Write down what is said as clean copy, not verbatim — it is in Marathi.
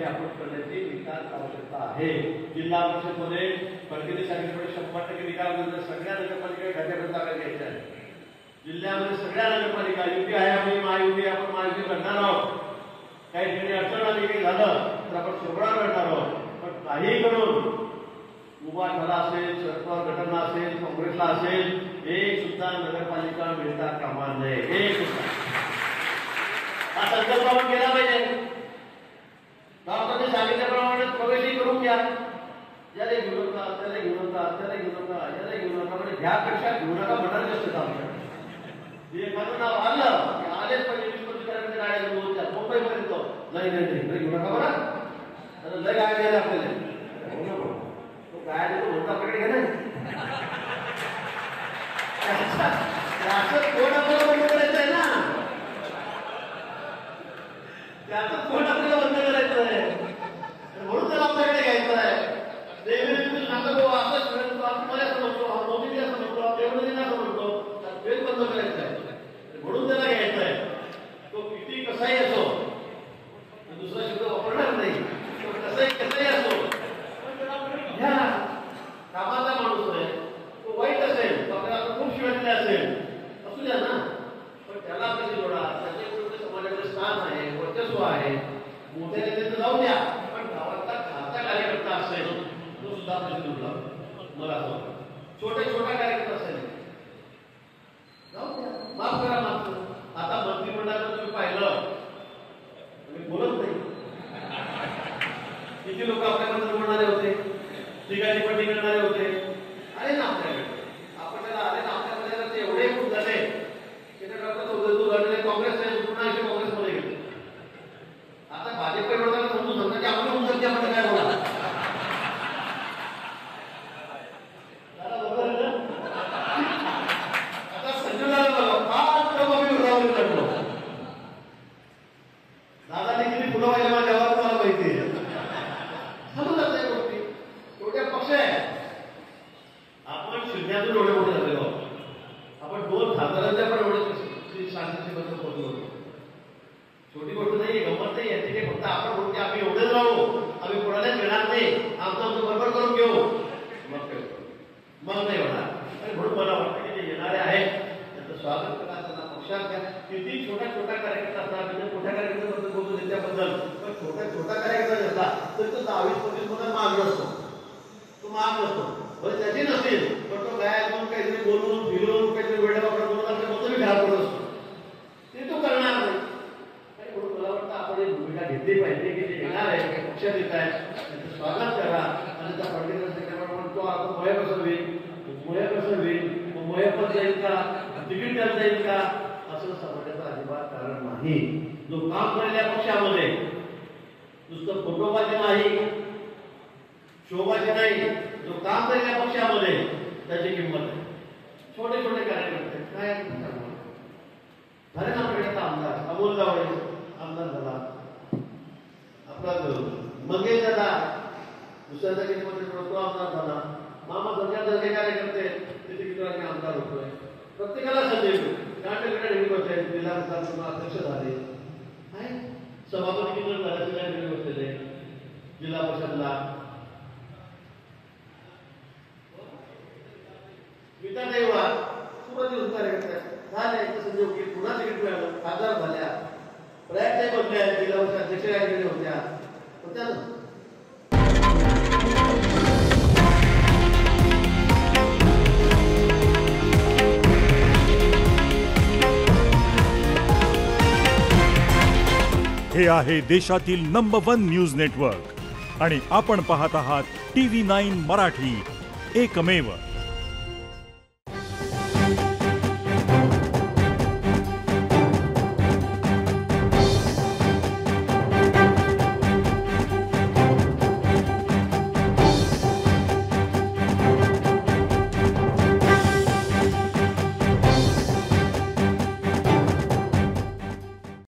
अप्रोच करण्याची नितांत आवश्यकता आहे. जिल्हा परिषदमध्ये फडकेने सांगितल्यामुळे 100% निकाल होईल. सगळ्या नगरपालिका घाट्यापर्यंत जागा घ्यायच्या आहेत. जिल्ह्यामध्ये सगळ्या नगरपालिका युती आहे, आपली महायुती, आपण महायुती लढणार आहोत. काही ठिकाणी अडचण आली काही झालं तर आपण सोबळा लढणार आहोत. पण काही करून उभा ठरा असेल, शरद पवार गटांना असेल, काँग्रेसला असेल, एक सुद्धा नगरपालिका मिळता कामा नये. एक सुद्धा हा संकल्प आपण केला पाहिजे. डॉक्टरने सांगितल्याप्रमाणे प्रवेशही करून घ्या. याला घेऊ नका, त्याला घेऊ नका, त्याला घेऊ नका, याला घेऊ नका, म्हणजे घ्यापेक्षा घेऊ नका म्हणाले असते आमच्याकडे. एखादं नाव आलं आलेच पाहिजे. 20-25 गाड्या घेऊन मुंबईपर्यंत नाही नाही नाही घेऊ नका बरं. लय गाड्या द्यायला आपल्याला काय म्हणतो आपल्याकडे घ्या ना. त्याचं कोण आपल्याला बंद करायचं आहे ना. त्याचं कोण आपल्याला बंद करायचं आहे म्हणून त्याला आपल्याकडे घ्यायचं आहे. देवेंद्र सांगतो असंच म्हणतो, आपण मला समजतो, मोदीला समजतो, देवेंद्रला समजतो, तेच बंद करायचं आहे म्हणून त्याला घ्यायचं आहे. तो किती कसाही असो, दुसरा शब्द वापरणार नाही, कसाही असो, कामाचा माणूस आहे, तो वाईट असेल, आपल्याला खूप शिवाय असेल, असू द्या ना. पण त्याला कशी जोडा, त्याच्याकडे समाजाकडे स्थान आहे, वर्चस्व आहे, मोठ्या नेत्याचं जाऊ द्या. पण गावातला खासदार कार्यकर्ता असेल तो सुद्धा आपल्याला जोडला. मला असं छोटा कार्यकर्ता असेल जाऊ द्या, माफ करा माफ. आता मंत्रिमंडळाचं तुम्ही पाहिलं, तुम्ही बोलत नाही. किती लोक आपल्या मंत्रिमंडळाले होते, ठिकाणी पट्टी करणारे होते, आले ना आपल्याकडे. आपण त्याला आले ना आपल्याकडे एवढे खूप झाले की काँग्रेस पूर्ण काँग्रेसमध्ये गेले. आता भाजप विरोधाला समजून सांगतात की आपण उमजत आपण काय बोला. आता संजयला बघा फार विरोधावर लढलो. दादाने किती फुलं पाहिजे माझ्या जवाब मला माहिती आहे. समजत नाही गोष्टी एवढ्या पक्ष आहे. आपण शून्यातून एवढे मोठे झालेलो आहोत. आपण 2 खासदारांच्या पण एवढे शांतीची बद्दल बोलतो. छोटी गोष्ट नाही, गंमत नाही याची काही. फक्त आपण बोलतो आम्ही एवढेच राहू, आम्ही कोणालाच घेणार नाही, आमचं बरोबर करून घेऊ, मग नाही होणार. आणि म्हणून मला वाटतं की जे येणारे आहेत त्यांचं स्वागत करा, त्यांना पक्षात घ्या. किती छोटा कार्यकर्ता असतात, म्हणजे मोठ्या कार्यकर्त्याबद्दल बोलतो त्यांच्याबद्दल, पण छोटा कार्यकर्ता असला तर तो 22-25 मध्ये माग नसतो. तो माग नसतो बरं त्याची नसतील, पण तो गायब म्हणून काहीतरी बोलून फिरून काहीतरी वेळा वापरा बोलून असं मी घरात करत असतो. ते तो करणार नाही. आणि म्हणून मला वाटतं आपण एक भूमिका घेतली पाहिजे की जे येणार आहे, पक्षात येत आहे, त्यांचं स्वागत करा. आणि त्या फडणवीस म्हणतो आपण मोहे कसं होईल, मोहेपत जाईल का, तिकीट द्यायला जाईल का, असं समजण्याचं अजिबात कारण नाही. जो काम केलेल्या पक्षामध्ये नुसतं फोटोबाजी नाही, शोभाची नाही, जो काम केलेल्या पक्षामध्ये त्याची किंमत आहे. छोटे कार्यकर्ते काय झाले ना आपल्याकडे. आमदार अमोल गावडे आमदार झाला, आपला मंगेश दादा दुसऱ्या जागेमध्ये तो आमदार झाला, मामा दर्जे कार्यकर्ते तिथे आमदार होतोय. प्रत्येकाला संधी बसले, जिल्हा अध्यक्ष झाले, सभापती किती झाले, बसलेले जिल्हा परिषदला. विटा सुरुवाती कार्यकर्ते झाले, संधी होती, पुन्हा तिकीट मिळालं, खासदार झाल्या, प्रयत्न बसल्या, जिल्हा परिषद अध्यक्ष होत्या ना. हे आहे देशातील नंबर 1 न्यूज नेटवर्क आणि आपण पाहत आहात TV9 मराठी, एकमेव.